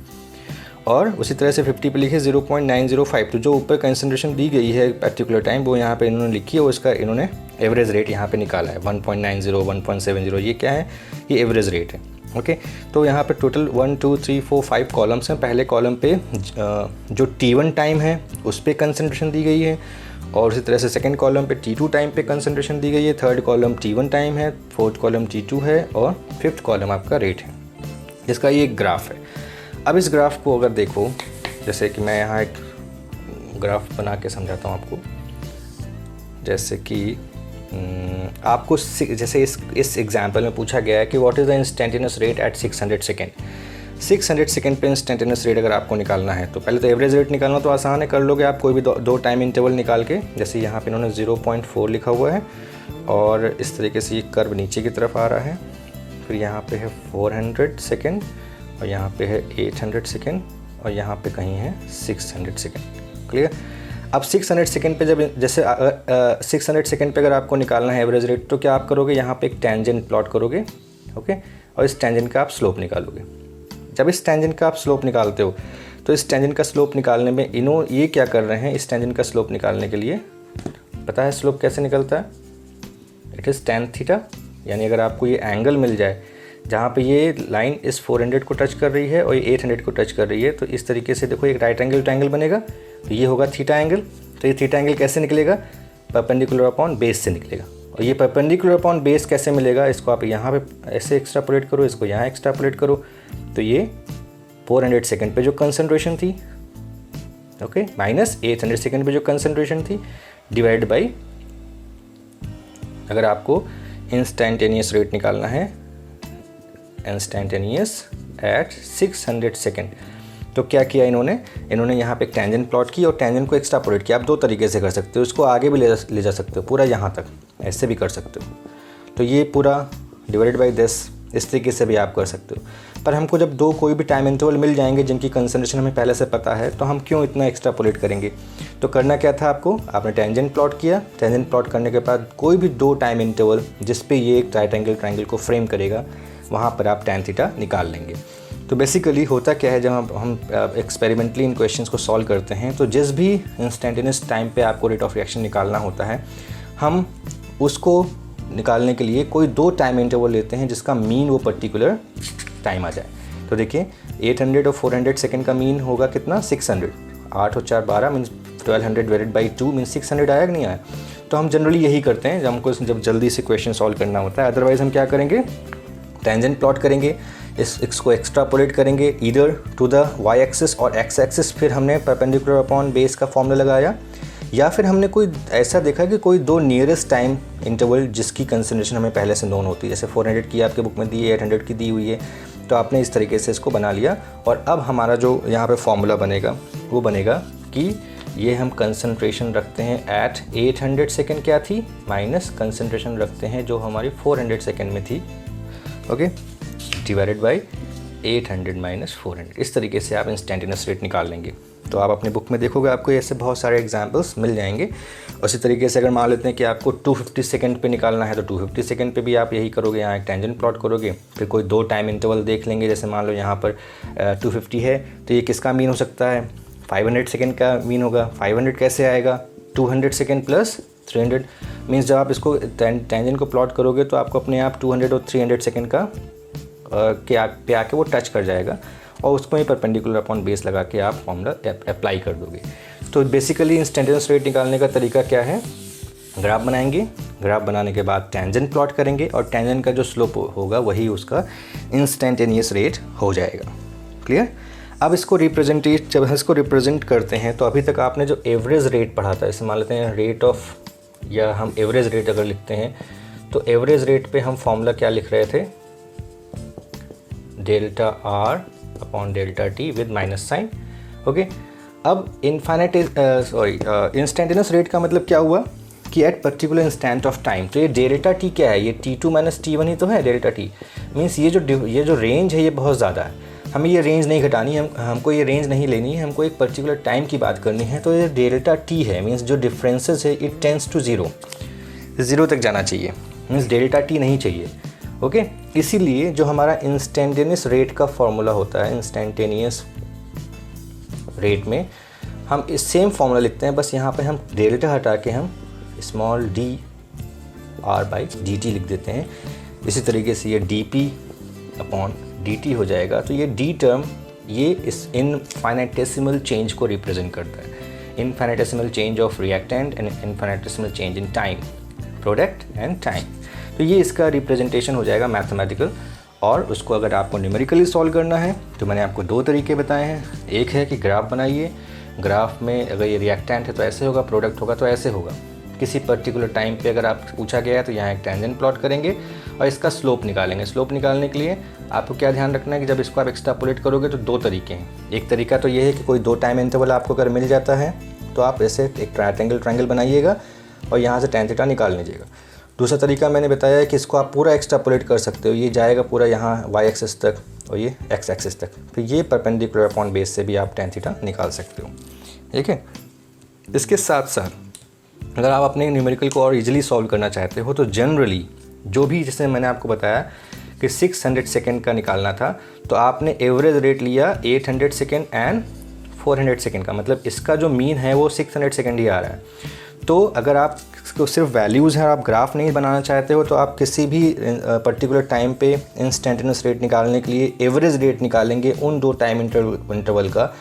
और उसी तरह से 50 पे लिखी 0.905। तो जो ऊपर कंसनट्रेशन दी गई है पर्टिकुलर टाइम वो यहाँ पे इन्होंने लिखी है और इसका इन्होंने एवरेज रेट यहाँ पे निकाला है 1.90, 1.70। ये क्या है, ये एवरेज रेट है। ओके, तो यहाँ पे टोटल 1 2 3 4 5 कॉलम्स हैं। पहले कॉलम पे जो T1 टाइम है उस पर कंसनट्रेशन दी गई है और उसी तरह से सेकंड कॉलम पे T2 टाइम पे कंसनट्रेशन दी गई है, थर्ड कॉलम T1 टाइम है, फोर्थ कॉलम T2 है और फिफ्थ कॉलम आपका रेट है। इसका ये एक ग्राफ है। अब इस ग्राफ को अगर देखो, जैसे कि मैं यहाँ एक ग्राफ बना के समझाता हूँ आपको। जैसे कि आपको जैसे इस एग्जाम्पल में पूछा गया है कि what is the instantaneous rate at 600 second. 600 second पे इंस्टेंटेनियस रेट अगर आपको निकालना है तो पहले तो एवरेज रेट निकालना तो आसान है, कर लोगे आप कोई भी दो टाइम इंटरवल निकाल के। जैसे यहाँ पे इन्होंने 0.4 लिखा हुआ है और इस तरीके से ये कर्व नीचे की तरफ आ रहा है। फिर यहाँ पे है 400 सेकेंड और यहाँ पे है 800 सेकेंड और यहाँ पे कहीं है 600 सेकेंड। क्लियर। अब 600 सेकेंड पे जब जैसे 600 सेकेंड पे अगर आपको निकालना है एवरेज रेट तो क्या आप करोगे, यहाँ पे एक टेंजेंट प्लॉट करोगे। ओके, और इस टेंजेंट का आप स्लोप निकालोगे। जब इस टेंजेंट का आप स्लोप निकालते हो तो इस टेंजेंट का स्लोप निकालने में ये क्या कर रहे हैं, इस टेंजेंट का स्लोप निकालने के लिए पता है स्लोप कैसे निकलता है, इट इज़ tan थीटा। यानी अगर आपको ये एंगल मिल जाए जहाँ पे ये लाइन इस 400 को टच कर रही है और ये 800 को टच कर रही है, तो इस तरीके से देखो एक राइट एंगल ट्रायंगल बनेगा, तो ये होगा थीटा एंगल। तो ये थीटा एंगल कैसे निकलेगा, परपेंडिकुलर अपॉन बेस से निकलेगा। और ये परपेंडिकुलर अपॉन बेस कैसे मिलेगा, इसको आप यहाँ पे ऐसे एक्सट्रापोलेट करो, इसको यहाँ एक्सट्रापोलेट करो, तो ये 400 सेकेंड पे जो कंसनट्रेशन थी, ओके, माइनस 800 सेकेंड पे जो कंसनट्रेशन थी, डिवाइड बाई, अगर आपको इंस्टेंटेनियस रेट निकालना है, इंस्टेंटेनियस एट 600 सेकेंड, तो क्या किया इन्होंने यहाँ पे एक टेंजेंट प्लॉट की और टेंजेंट को एक्सट्रापोलेट किया। आप दो तरीके से कर सकते हो, इसको आगे भी ले जा सकते हो, पूरा यहाँ तक ऐसे भी कर सकते हो। तो ये पूरा डिवाइडेड बाई दिस, इस तरीके से भी आप कर सकते हो। पर हमको जब दो कोई भी टाइम इंटरवल मिल जाएंगे जिनकी कंसंट्रेशन हमें पहले से पता है, तो हम क्यों इतना एक्सट्रापोलेट करेंगे। तो करना क्या था आपको, आपने टेंजेंट प्लॉट किया, टेंजेंट प्लॉट करने के बाद कोई भी दो टाइम इंटरवल जिस पे ये एक राइट एंगल ट्रायंगल को फ्रेम करेगा, वहाँ पर आप tan थीटा निकाल लेंगे। तो बेसिकली होता क्या है, जब हम एक्सपेरिमेंटली इन क्वेश्चंस को सॉल्व करते हैं, तो जिस भी इंस्टेंटेनियस टाइम पे आपको रेट ऑफ रिएक्शन निकालना होता है, हम उसको निकालने के लिए कोई दो टाइम इंटरवल लेते हैं जिसका मीन वो पर्टिकुलर टाइम आ जाए। तो देखिए 800 और 400 सेकेंड का मीन होगा कितना, 600। 8 और 4 12 मीन्स 1200 डिवाइडेड बाई 2 मीन्स 600 आया कि नहीं आया। तो हम जनरली यही करते हैं जब जल्दी से क्वेश्चन सॉल्व करना होता है। अदरवाइज़ हम क्या करेंगे, टेंजेंट प्लॉट करेंगे, इसको एक्सट्रापोलेट करेंगे either to the Y axis और एक्स एक्सिस, फिर हमने परपेंडिकुलर अपॉन बेस का फॉर्मूला लगाया, या फिर हमने कोई ऐसा देखा कि कोई दो नियरेस्ट टाइम इंटरवल जिसकी कंसंट्रेशन हमें पहले से नोन होती है, जैसे 400 की आपके बुक में दी है, 800 की दी हुई है, तो आपने इस तरीके से इसको बना लिया। और अब हमारा जो यहाँ पे फॉर्मूला बनेगा वो बनेगा कि ये हम कंसंट्रेशन रखते हैं एट 800 सेकेंड क्या थी, माइनस कंसंट्रेशन रखते हैं जो हमारी 400 सेकेंड में थी, ओके, डिवाइडेड बाई 800 माइनस 400। इस तरीके से आप इंस्टेंटेनियस रेट निकाल लेंगे। तो आप अपने बुक में देखोगे आपको ऐसे बहुत सारे एग्जांपल्स मिल जाएंगे। उसी तरीके से अगर मान लेते हैं कि आपको 250 सेकेंड पे निकालना है, तो 250 सेकेंड पे भी आप यही करोगे, यहाँ एक टेंजेंट प्लॉट करोगे, फिर कोई दो टाइम इंटरवल देख लेंगे, जैसे मान लो यहाँ पर 250 है, तो ये किसका मीन हो सकता है, 500 सेकेंड का मीन होगा। 500 कैसे आएगा, 200 सेकेंड प्लस 300 मीन्स जब आप इसको टेंजेंट को प्लॉट करोगे तो आपको अपने आप 200 और 300 सेकेंड का पे आके वो टच कर जाएगा और उसको ही परपेंडिकुलर अपॉन बेस लगा के आप फॉर्मूला अप्लाई कर दोगे। तो बेसिकली इंस्टेंटेनियस रेट निकालने का तरीका क्या है, ग्राफ बनाएंगे, ग्राफ बनाने के बाद टेंजेंट प्लॉट करेंगे और टेंजेंट का जो स्लोप होगा वही उसका इंस्टेंटेनियस रेट हो जाएगा। क्लियर। अब इसको जब हम इसको रिप्रेजेंट करते हैं तो अभी तक आपने जो एवरेज रेट पढ़ा था, इसे मान लेते हैं रेट ऑफ, या हम एवरेज रेट अगर लिखते हैं तो एवरेज रेट पे हम फॉर्मूला क्या लिख रहे थे, delta R upon delta T with minus sign. Okay, अब इंस्टेंटेनियस रेट का मतलब क्या हुआ कि at particular instant of time. तो ये डेल्टा टी क्या है, ये T2 माइनस T1 ही तो है। डेल्टा टी मीन्स ये जो रेंज है ये बहुत ज़्यादा है, हमें ये रेंज नहीं घटानी है, हमको ये रेंज नहीं लेनी है, हमको एक पर्टिकुलर टाइम की बात करनी है। तो ये डेल्टा टी है, मीन्स जो डिफरेंसेस है इट टेंड्स टू ज़ीरो तक जाना चाहिए, मीन्स डेल्टा टी नहीं चाहिए। ओके, इसीलिए जो हमारा इंस्टेंटेनियस रेट का फॉर्मूला होता है, इंस्टेंटेनियस रेट में हम इस सेम फॉर्मूला लिखते हैं, बस यहाँ पे हम डेल्टा हटा के हम small D R by D T लिख देते हैं। इसी तरीके से ये D P upon D T हो जाएगा। तो ये डी टर्म ये इस इनफाइनेटेसिमल चेंज को रिप्रेजेंट करता है, infinitesimal change of reactant and infinitesimal change in time, product and time. तो ये इसका रिप्रेजेंटेशन हो जाएगा मैथमेटिकल। और उसको अगर आपको न्यूमेरिकली सॉल्व करना है तो मैंने आपको दो तरीके बताए हैं। एक है कि ग्राफ बनाइए, ग्राफ में अगर ये रिएक्टेंट है तो ऐसे होगा, प्रोडक्ट होगा तो ऐसे होगा। किसी पर्टिकुलर टाइम पे अगर आप पूछा गया है तो यहाँ एक टेंजेंट प्लॉट करेंगे और इसका स्लोप निकालेंगे। स्लोप निकालने के लिए आपको क्या ध्यान रखना है कि जब इसको आप एक्सट्रापोलेट करोगे तो दो तरीके हैं। एक तरीका तो ये है कि कोई दो टाइम इंटरवल आपको अगर मिल जाता है तो आप ऐसे एक ट्रायंगल बनाइएगा और यहाँ से tan थीटा निकाल लीजिएगा। दूसरा तरीका मैंने बताया है कि इसको आप पूरा एक्सट्रापोलेट कर सकते हो, ये जाएगा पूरा यहाँ y एक्सिस तक और ये x एक्सिस तक, तो ये परपेंडिकुलर अपॉन बेस से भी आप tan थीटा निकाल सकते हो। ठीक है, इसके साथ साथ अगर आप अपने न्यूमेरिकल को और इजीली सॉल्व करना चाहते हो तो जनरली जो भी, जैसे मैंने आपको बताया कि 600 सेकेंड का निकालना था तो आपने एवरेज रेट लिया 800 सेकेंड एंड 400 सेकेंड का, मतलब इसका जो मीन है वो 600 सेकेंड ही आ रहा है। तो अगर आप इसको सिर्फ वैल्यूज़ हैं और आप ग्राफ नहीं बनाना चाहते हो तो आप किसी भी पर्टिकुलर टाइम पे इंस्टेंटेनियस रेट निकालने के लिए एवरेज रेट निकालेंगे उन दो टाइम इंटरवल का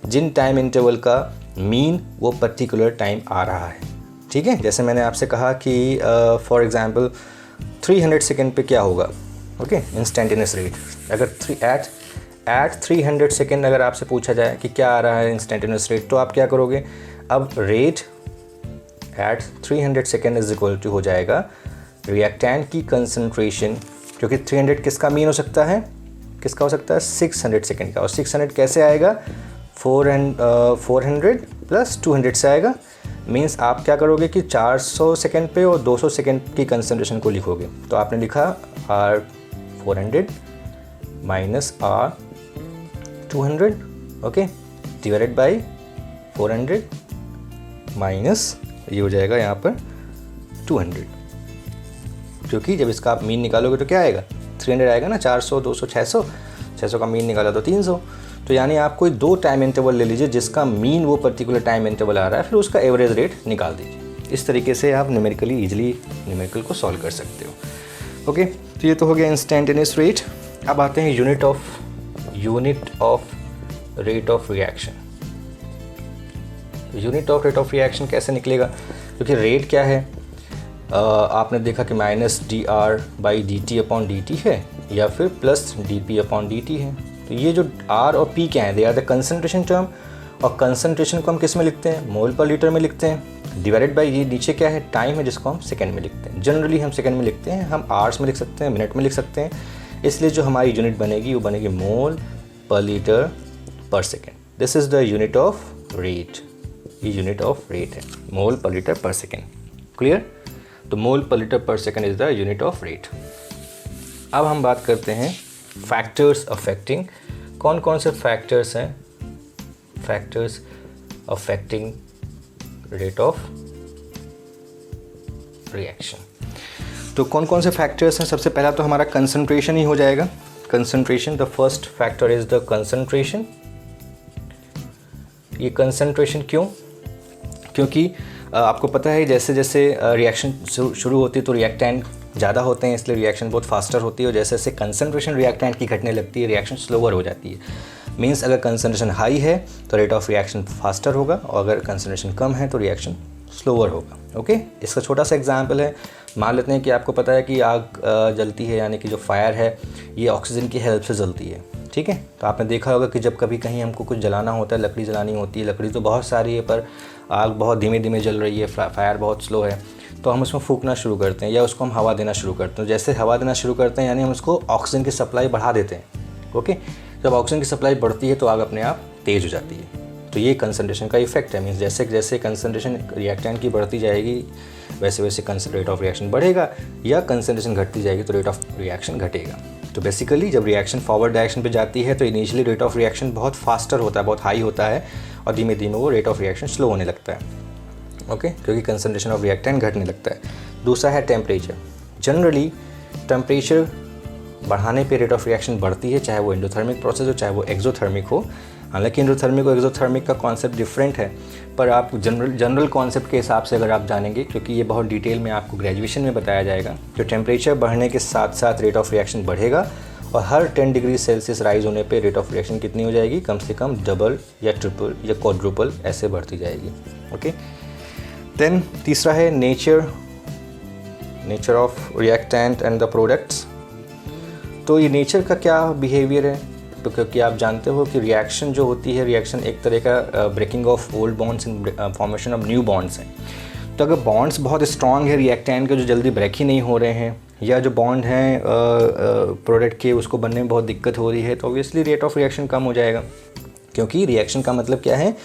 जिन टाइम इंटरवल का मीन वो पर्टिकुलर टाइम आ रहा है। ठीक है, जैसे मैंने आपसे कहा कि फॉर एग्जांपल 300 सेकेंड पे क्या होगा, ओके, इंस्टेंटेनियस रेट अगर एट 300 सेकेंड अगर आपसे पूछा जाए कि क्या आ रहा है इंस्टेंटेनियस रेट, तो आप क्या करोगे, अब rate at 300 second is equal to हो जाएगा रिएक्टेंट की कंसंट्रेशन, क्योंकि 300 किसका मीन हो सकता है, किसका हो सकता है 600 सेकेंड का, और 600 कैसे आएगा 400 प्लस 200 से आएगा। मीन्स आप क्या करोगे कि 400 सेकेंड पे और 200 सेकेंड की कंसंट्रेशन को लिखोगे। तो आपने लिखा R400 minus R200, okay, divided by 400 minus ये हो जाएगा यहाँ पर 200, क्योंकि जब इसका आप मीन निकालोगे तो क्या आएगा 300 आएगा ना, 400 200 600 का मीन निकाला तो 300। तो यानी आप कोई दो टाइम इंटरवल ले लीजिए जिसका मीन वो पर्टिकुलर टाइम इंटरवल आ रहा है, फिर उसका एवरेज रेट निकाल दीजिए। इस तरीके से आप न्यूमेरिकली ईजिली न्यूमेरिकल को सॉल्व कर सकते हो। ओके, तो ये तो हो गया इंस्टेंटेनियस रेट। अब आते हैं unit of rate of reaction. Unit of rate of reaction कैसे निकलेगा, क्योंकि रेट क्या है, आपने देखा कि minus D R by D T upon D T है या फिर plus D P upon D T है। तो ये जो R और P क्या है, they are the concentration term, और कंसंट्रेशन को हम किस में लिखते हैं, मोल पर लीटर में लिखते हैं, डिवाइडेड बाय ये नीचे क्या है टाइम है जिसको हम सेकंड में लिखते हैं। जनरली हम सेकंड में लिखते हैं, हम आवर्स में लिख सकते हैं, मिनट में लिख सकते हैं, इसलिए जो हमारी यूनिट बनेगी वो बनेगी मोल पर लीटर पर second. This is the unit of rate, ये यूनिट ऑफ रेट है, मोल पर लीटर पर सेकेंड। क्लियर, तो मोल पर लीटर पर second is the unit of rate. अब हम बात करते हैं फैक्टर्स अफेक्टिंग, कौन कौन से फैक्टर्स हैं, factors affecting rate of reaction. तो कौन कौन से फैक्टर्स हैं, सबसे पहला तो हमारा कंसंट्रेशन ही हो जाएगा। Concentration, the first factor is the concentration. ये कंसंट्रेशन क्यों, क्योंकि आपको पता है जैसे जैसे रिएक्शन शुरू होती है तो रिएक्टेंट ज़्यादा होते हैं इसलिए रिएक्शन बहुत फास्टर होती है, और जैसे जैसे कंसनट्रेशन रिएक्टेंट की घटने लगती है रिएक्शन स्लोअर हो जाती है। मीन्स अगर कंसनट्रेशन हाई है तो रेट ऑफ रिएक्शन फास्टर होगा, और अगर कंसनट्रेशन कम है तो रिएक्शन स्लोअर होगा। ओके, इसका छोटा सा एग्जांपल है, मान लेते हैं कि आपको पता है कि आग जलती है, यानी कि जो फायर है ये ऑक्सीजन की हेल्प से जलती है, ठीक है। तो आपने देखा होगा कि जब कभी कहीं हमको कुछ जलाना होता है, लकड़ी जलानी होती है, लकड़ी तो बहुत सारी है पर आग बहुत धीमे धीमे जल रही है, फायर बहुत स्लो है, तो हम उसमें फूकना शुरू करते हैं या उसको हम हवा देना शुरू करते हैं। जैसे हवा देना शुरू करते हैं यानी हम उसको ऑक्सीजन की सप्लाई बढ़ा देते हैं। ओके, जब ऑक्सीजन की सप्लाई बढ़ती है तो आग अपने आप तेज़ हो जाती है। तो ये कंसंट्रेशन का इफेक्ट है। मीन्स जैसे जैसे कंसंट्रेशन रिएक्टेंट की बढ़ती जाएगी वैसे वैसे रेट ऑफ रिएक्शन बढ़ेगा, या कंसंट्रेशन घटती जाएगी तो रेट ऑफ रिएक्शन घटेगा। तो बेसिकली जब रिएक्शन फॉरवर्ड डायरेक्शन पे जाती है तो इनिशियली रेट ऑफ रिएक्शन बहुत फास्टर होता है, बहुत हाई होता है, और धीमे धीमे वो रेट ऑफ रिएक्शन स्लो होने लगता है। ओके, क्योंकि कंसंट्रेशन ऑफ रिएक्टेंट घटने लगता है। दूसरा है टेम्परेचर। जनरली टेम्परेचर बढ़ाने पे रेट ऑफ रिएक्शन बढ़ती है, चाहे वो एंडोथर्मिक प्रोसेस हो चाहे वो एक्सोथर्मिक हो। हालांकि एंडोथर्मिक और एक्सोथर्मिक का कॉन्सेप्ट डिफरेंट है, पर आप जनरल कॉन्सेप्ट के हिसाब से अगर आप जानेंगे, क्योंकि ये बहुत डिटेल में आपको ग्रेजुएशन में बताया जाएगा, तो टेम्परेचर बढ़ने के साथ साथ रेट ऑफ रिएक्शन बढ़ेगा, और हर 10 डिग्री सेल्सियस राइज होने पे रेट ऑफ रिएक्शन कितनी हो जाएगी, कम से कम डबल या ट्रिपल या क्वाड्रुपल ऐसे बढ़ती जाएगी। ओके, देन तीसरा है nature of reactant and the products. तो ये नेचर का क्या बिहेवियर है, तो क्योंकि आप जानते हो कि रिएक्शन जो होती है, रिएक्शन एक तरह का breaking of old bonds and formation of new bonds हैं। तो अगर बॉन्ड्स बहुत स्ट्रॉन्ग है रिएक्टेंट के, जो जल्दी ब्रेक ही नहीं हो रहे हैं, या जो बॉन्ड हैं प्रोडक्ट के उसको बनने में बहुत दिक्कत हो रही है, तो ऑब्वियसली रेट ऑफ रिएक्शन कम हो जाएगा। क्योंकि रिएक्शन का मतलब क्या है,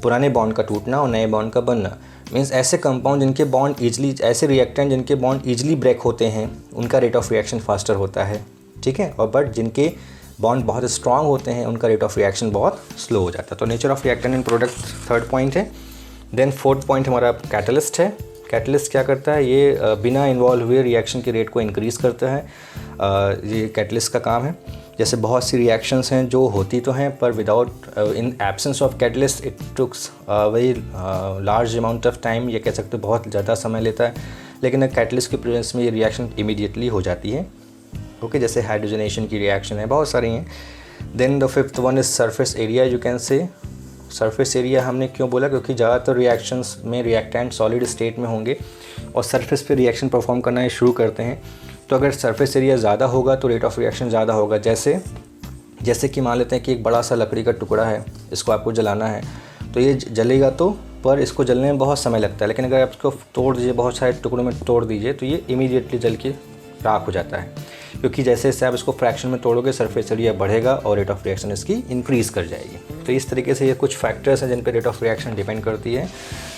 पुराने बॉन्ड का टूटना और नए बॉन्ड का बनना। मीन्स ऐसे कंपाउंड जिनके बॉन्ड ईजिली, ऐसे रिएक्टेंट जिनके बॉन्ड ईजिली ब्रेक होते हैं, उनका रेट ऑफ रिएक्शन फास्टर होता है, ठीक है। और बट जिनके बॉन्ड बहुत स्ट्रॉन्ग होते हैं उनका रेट ऑफ रिएक्शन बहुत स्लो हो जाता है। तो nature of reactant and product third point है। देन फोर्थ पॉइंट हमारा कैटलिस्ट है। कैटलिस्ट क्या करता है, ये बिना इन्वॉल्व हुए रिएक्शन के रेट को इंक्रीज़ करता है, ये कैटलिस्ट का काम है। जैसे बहुत सी रिएक्शंस हैं जो होती तो हैं पर without in absence of catalyst it takes very large amount of time, ये कह सकते हो बहुत ज़्यादा समय लेता है, लेकिन कैटलिस्ट के प्रेजेंस में ये रिएक्शन इमीडिएटली हो जाती है। ओके, जैसे हाइड्रोजनेशन की रिएक्शन है, बहुत सारी हैं। Then the fifth one is surface area. You can say surface area हमने क्यों बोला, क्योंकि ज़्यादातर रिएक्शंस में रिएक्टेंट सॉलिड स्टेट में होंगे और सरफेस पे रिएक्शन परफॉर्म करना शुरू करते हैं। तो अगर सरफेस एरिया ज़्यादा होगा तो रेट ऑफ रिएक्शन ज़्यादा होगा। जैसे कि मान लेते हैं कि एक बड़ा सा लकड़ी का टुकड़ा है, इसको आपको जलाना है, तो ये जलेगा तो, पर इसको जलने में बहुत समय लगता है। लेकिन अगर आप इसको तोड़ दीजिए, बहुत सारे टुकड़ों में तोड़ दीजिए, तो ये इमीडिएटली जल के राख हो जाता है। क्योंकि जैसे जैसे आप इसको फ्रैक्शन में तोड़ोगे सरफेस एरिया बढ़ेगा और रेट ऑफ रिएक्शन इसकी इंक्रीज़ कर जाएगी। तो इस तरीके से ये कुछ फैक्टर्स हैं जिन पे रेट ऑफ रिएक्शन डिपेंड करती है।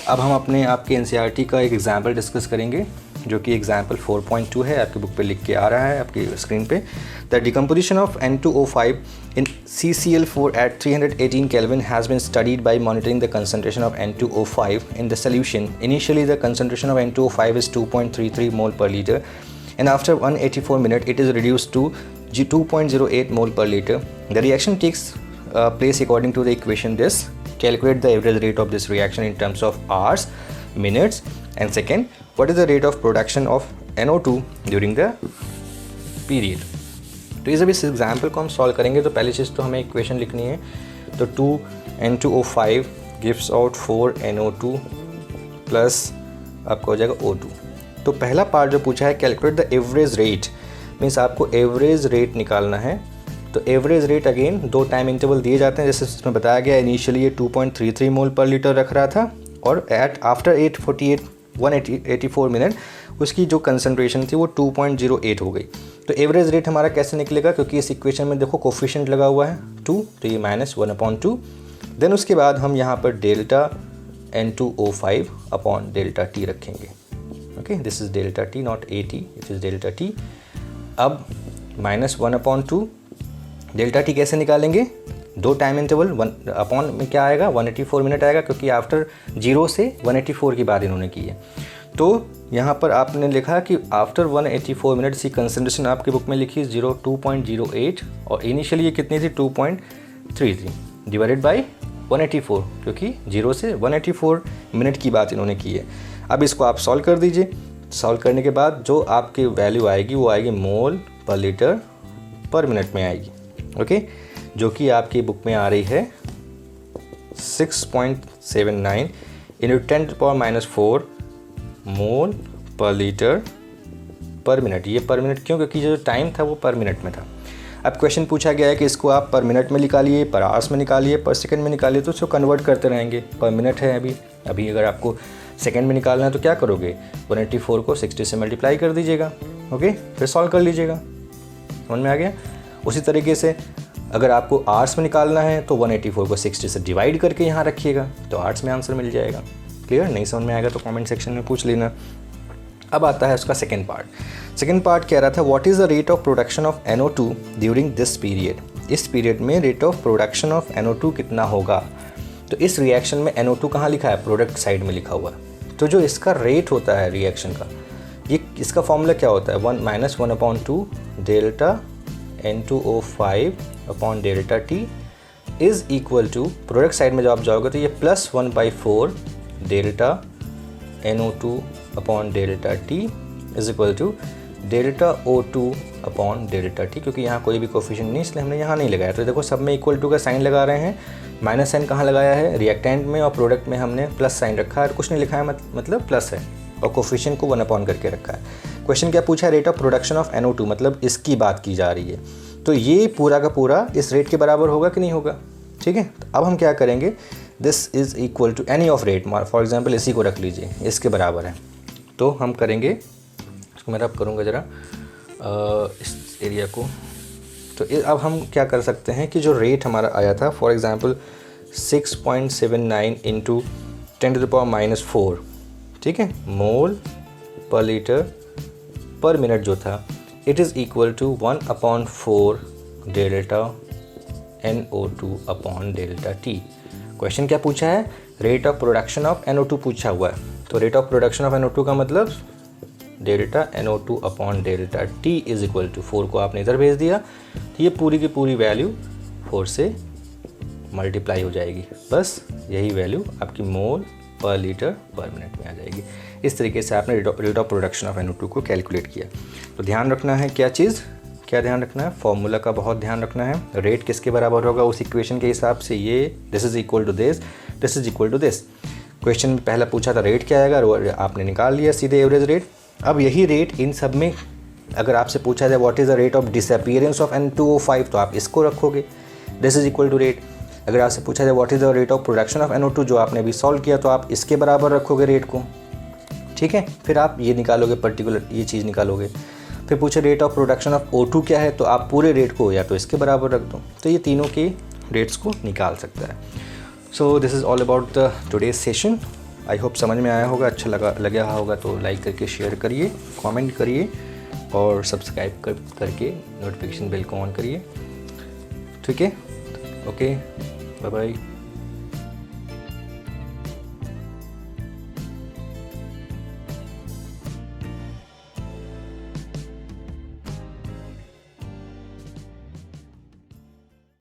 अब हम अपने आपके एनसीईआरटी का एक एग्जाम्पल डिस्कस करेंगे, जो कि एग्जाम्पल 4.2 है, आपकी बुक पे लिख के आ रहा है आपकी स्क्रीन पे। The decomposition of N2O5 in CCl4 at 318 Kelvin has been studied by monitoring the concentration of N2O5 in the solution. Initially, the concentration of N2O5 is 2.33 mole per liter, and after 184 minutes, it is reduced to 2.08 mole per liter. The reaction takes place according to the equation this. Calculate the average rate of this reaction in terms of hours, minutes, and second, what is the rate of production of NO2 during the period. तो ये जब इस example को हम solve करेंगे तो पहली चीज़ तो हमें इक्वेशन लिखनी है। तो 2N2O5 gives out 4NO2 plus आपका हो जाएगा O2। तो पहला पार्ट जो पूछा है calculate the average rate, means आपको एवरेज रेट निकालना है। तो एवरेज रेट अगेन दो टाइम इंटरवल दिए जाते हैं, जैसे इसमें बताया गया इनिशियली ये 2.33 मोल पर लीटर रख रहा था, और आफ्टर 184 मिनट उसकी जो कंसंट्रेशन थी वो 2.08 हो गई। तो एवरेज रेट हमारा कैसे निकलेगा, क्योंकि इस इक्वेशन में देखो कोफिशिएंट लगा हुआ है 2, तो ये -1/2। देन उसके बाद हम यहाँ पर delta N2O5 upon delta T रखेंगे। Okay, this is delta T not AT, it is delta T. अब -1/2 डेल्टा टी कैसे निकालेंगे, दो टाइम इंटरवल, 1 अपॉन में क्या आएगा 184 मिनट आएगा, क्योंकि आफ्टर 0 से 184 की बात इन्होंने की है। तो यहाँ पर आपने लिखा कि आफ्टर 184 मिनट्स की कंसंट्रेशन आपकी बुक में लिखी 2.08, और इनिशियली ये कितनी थी 2.33 डिवाइडेड बाई 184, क्योंकि 0 से 184 मिनट की बात इन्होंने की है। अब इसको आप सॉल्व कर दीजिए। सॉल्व करने के बाद जो आपकी वैल्यू आएगी वो आएगी मोल पर लीटर पर मिनट में आएगी, ओके, जो कि आपकी बुक में आ रही है 6.79 इंटू 10⁻⁴ मोल पर लीटर पर मिनट। ये पर मिनट क्यों? क्योंकि जो टाइम था वो पर मिनट में था। अब क्वेश्चन पूछा गया है कि इसको आप पर मिनट में निकालिए, पर आवर्स में निकालिए, पर सेकंड में निकालिए, तो उसको कन्वर्ट करते रहेंगे। पर मिनट है अभी अगर आपको सेकंड में निकालना है तो क्या करोगे, 184 को 60 से मल्टीप्लाई कर दीजिएगा, ओके, फिर सॉल्व कर लीजिएगा। समझ में आ गया? उसी तरीके से अगर आपको आवर्स में निकालना है तो 184 को 60 से डिवाइड करके यहाँ रखिएगा, तो आवर्स में आंसर मिल जाएगा। क्लियर? नहीं समझ में आएगा तो कमेंट सेक्शन में पूछ लेना। अब आता है उसका सेकंड पार्ट। सेकंड पार्ट कह रहा था what is the rate of production of NO2 during this period. इस पीरियड में rate of production of NO2 कितना होगा। तो इस रिएक्शन में NO2 कहाँ लिखा है? प्रोडक्ट साइड में लिखा हुआ है। तो जो इसका रेट होता है रिएक्शन का, ये इसका फॉर्मूला क्या होता है? 1-1/2 delta N2O5 upon delta T is equal to, product side में जब आप जाओगे तो ये +1/4 delta NO2 upon delta T is equal to delta O2 upon delta T। क्योंकि यहाँ कोई भी कोफिशिएंट नहीं, इसलिए हमने यहाँ नहीं लगाया। तो देखो सब में इक्वल टू का साइन लगा रहे हैं, माइनस साइन कहाँ लगाया है? रिएक्टेंट में, और प्रोडक्ट में हमने प्लस साइन रखा है, और कुछ नहीं लिखा है मतलब प्लस है, और कोफिशिएंट को 1 अपॉन करके रखा है। क्वेश्चन क्या पूछा है? Rate of production of NO2, मतलब इसकी बात की जा रही है। तो ये पूरा का पूरा इस रेट के बराबर होगा कि नहीं होगा? ठीक है, तो अब हम क्या करेंगे, this is equal to any of rate, for example इसी को रख लीजिए, इसके बराबर है। तो हम करेंगे, इसको मैं रब करूँगा ज़रा इस एरिया को। तो अब हम क्या कर सकते हैं कि जो रेट हमारा आया था, फॉर एग्ज़ाम्पल 6.79 इंटू 10⁻⁴, ठीक है, मोल पर लीटर पर मिनट जो था, it is equal to 1/4 delta NO2 upon delta T। Question क्या पूछा है? Rate of production of NO2 पूछा हुआ है। तो rate of production of NO2 का मतलब delta NO2 upon delta T is equal to 4 को आपने इधर भेज दिया, तो ये पूरी की पूरी वैल्यू 4 से मल्टीप्लाई हो जाएगी। बस यही वैल्यू आपकी मोल पर लीटर पर मिनट में आ जाएगी। इस तरीके से आपने rate of production of NO2 को कैलकुलेट किया। तो ध्यान रखना है क्या ध्यान रखना है? फॉर्मूला का बहुत ध्यान रखना है। रेट किसके बराबर होगा उस इक्वेशन के हिसाब से, ये this is equal to this, this is equal to this. Question में पहला पूछा था रेट क्या आएगा, और आपने निकाल लिया सीधे एवरेज रेट। अब यही रेट इन सब में अगर आपसे पूछा जाए what is the rate of disappearance of N2O5, तो आप इसको रखोगे, this is equal to rate. अगर आपसे पूछा जाए what is the rate of production of NO2, जो आपने अभी सॉल्व किया, तो आप इसके बराबर रखोगे रेट को, ठीक है। फिर आप ये निकालोगे, पर्टिकुलर ये चीज़ निकालोगे। फिर पूछे rate of production of O2 क्या है, तो आप पूरे रेट को या तो इसके बराबर रख दो, तो ये तीनों के रेट्स को निकाल सकता है। So this is all about the today's session. I hope समझ में आया होगा, अच्छा लगा होगा तो लाइक करके शेयर करिए, कमेंट करिए और सब्सक्राइब करके नोटिफिकेशन बेल को ऑन करिए, ठीक है। Okay, bye bye.